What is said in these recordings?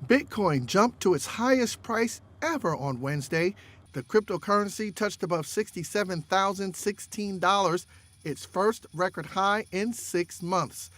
Bitcoin jumped to its highest price ever on Wednesday. The cryptocurrency touched above $67,016, its first record high in 6 months.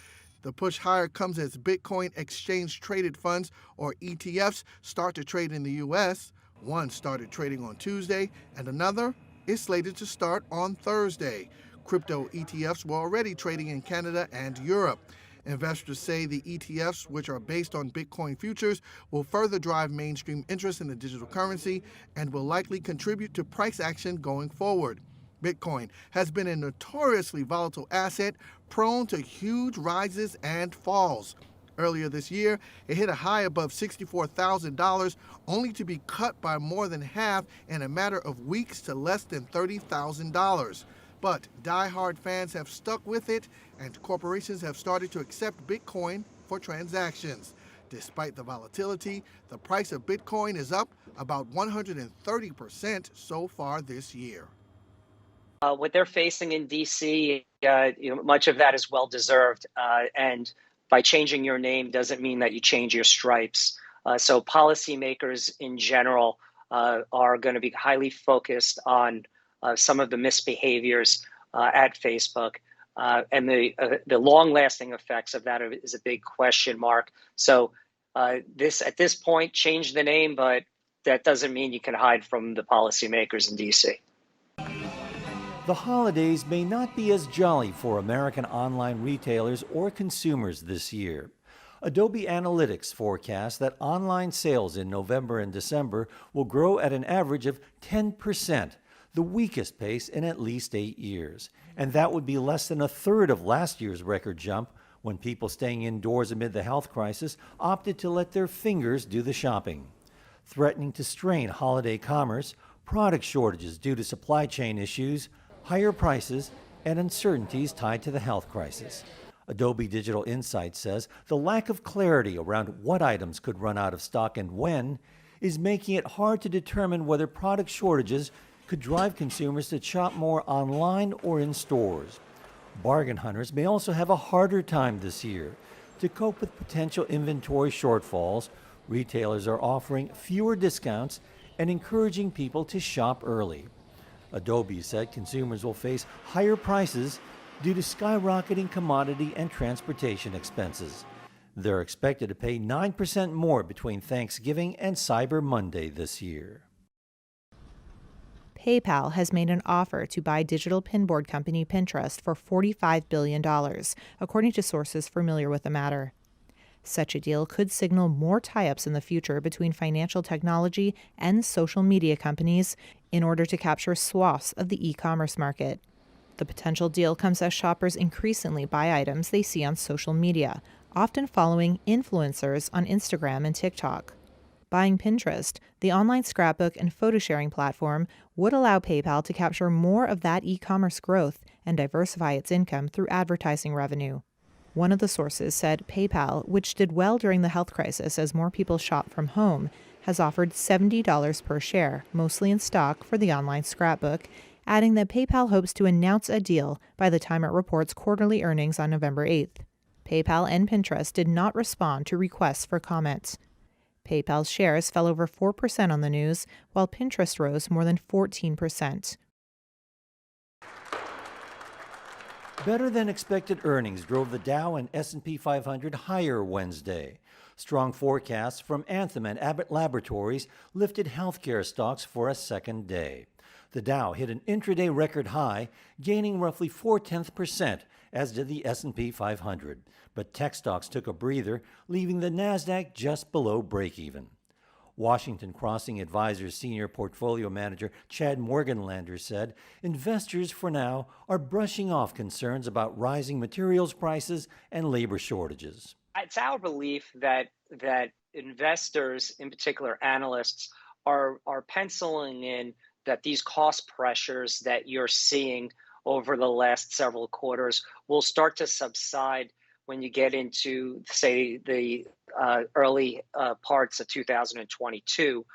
The push higher comes as Bitcoin exchange traded funds, or ETFs, start to trade in the U.S. One started trading on Tuesday, and another is slated to start on Thursday. Crypto ETFs were already trading in Canada and Europe. Investors say the ETFs, which are based on Bitcoin futures, will further drive mainstream interest in the digital currency and will likely contribute to price action going forward. Bitcoin has been a notoriously volatile asset, prone to huge rises and falls. Earlier this year, it hit a high above $64,000, only to be cut by more than half in a matter of weeks to less than $30,000. But die-hard fans have stuck with it, and corporations have started to accept Bitcoin for transactions. Despite the volatility, the price of Bitcoin is up about 130% so far this year. What they're facing in D.C., much of that is well-deserved, and by changing your name doesn't mean that you change your stripes. So policymakers in general are going to be highly focused on some of the misbehaviors at Facebook, and the long-lasting effects of that is a big question mark. So at this point, change the name, but that doesn't mean you can hide from the policymakers in D.C. The holidays may not be as jolly for American online retailers or consumers this year. Adobe Analytics forecasts that online sales in November and December will grow at an average of 10%, the weakest pace in at least 8 years. And that would be less than a third of last year's record jump, when people staying indoors amid the health crisis opted to let their fingers do the shopping. Threatening to strain holiday commerce, product shortages due to supply chain issues, higher prices, and uncertainties tied to the health crisis. Adobe Digital Insights says the lack of clarity around what items could run out of stock and when is making it hard to determine whether product shortages could drive consumers to shop more online or in stores. Bargain hunters may also have a harder time this year. To cope with potential inventory shortfalls, retailers are offering fewer discounts and encouraging people to shop early. Adobe said consumers will face higher prices due to skyrocketing commodity and transportation expenses. They're expected to pay 9% more between Thanksgiving and Cyber Monday this year. PayPal has made an offer to buy digital pinboard company Pinterest for $45 billion, according to sources familiar with the matter. Such a deal could signal more tie-ups in the future between financial technology and social media companies in order to capture swaths of the e-commerce market. The potential deal comes as shoppers increasingly buy items they see on social media, often following influencers on Instagram and TikTok. Buying Pinterest, the online scrapbook and photo-sharing platform, would allow PayPal to capture more of that e-commerce growth and diversify its income through advertising revenue. One of the sources said PayPal, which did well during the health crisis as more people shop from home, has offered $70 per share, mostly in stock, for the online scrapbook, adding that PayPal hopes to announce a deal by the time it reports quarterly earnings on November 8th. PayPal and Pinterest did not respond to requests for comments. PayPal's shares fell over 4% on the news, while Pinterest rose more than 14%. Better than expected earnings drove the Dow and S&P 500 higher Wednesday. Strong forecasts from Anthem and Abbott Laboratories lifted healthcare stocks for a second day. The Dow hit an intraday record high, gaining roughly 0.4%, as did the S&P 500. But tech stocks took a breather, leaving the Nasdaq just below break-even. Washington Crossing Advisors senior portfolio manager Chad Morganlander said investors for now are brushing off concerns about rising materials prices and labor shortages. It's our belief that investors, in particular analysts, are penciling in that these cost pressures that you're seeing over the last several quarters will start to subside when you get into, say, the early parts of 2022.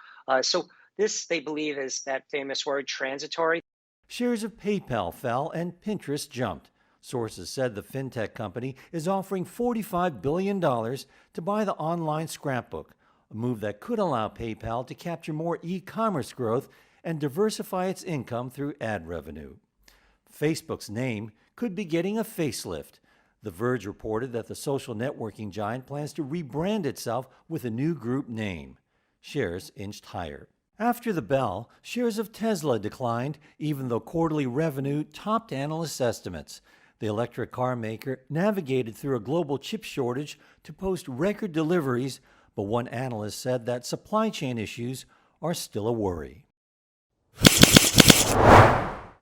So this, they believe, is that famous word, transitory. Shares of PayPal fell and Pinterest jumped. Sources said the fintech company is offering $45 billion to buy the online scrapbook, a move that could allow PayPal to capture more e-commerce growth and diversify its income through ad revenue. Facebook's name could be getting a facelift. The Verge reported that the social networking giant plans to rebrand itself with a new group name. Shares inched higher. After the bell, shares of Tesla declined, even though quarterly revenue topped analysts' estimates. The electric car maker navigated through a global chip shortage to post record deliveries, but one analyst said that supply chain issues are still a worry.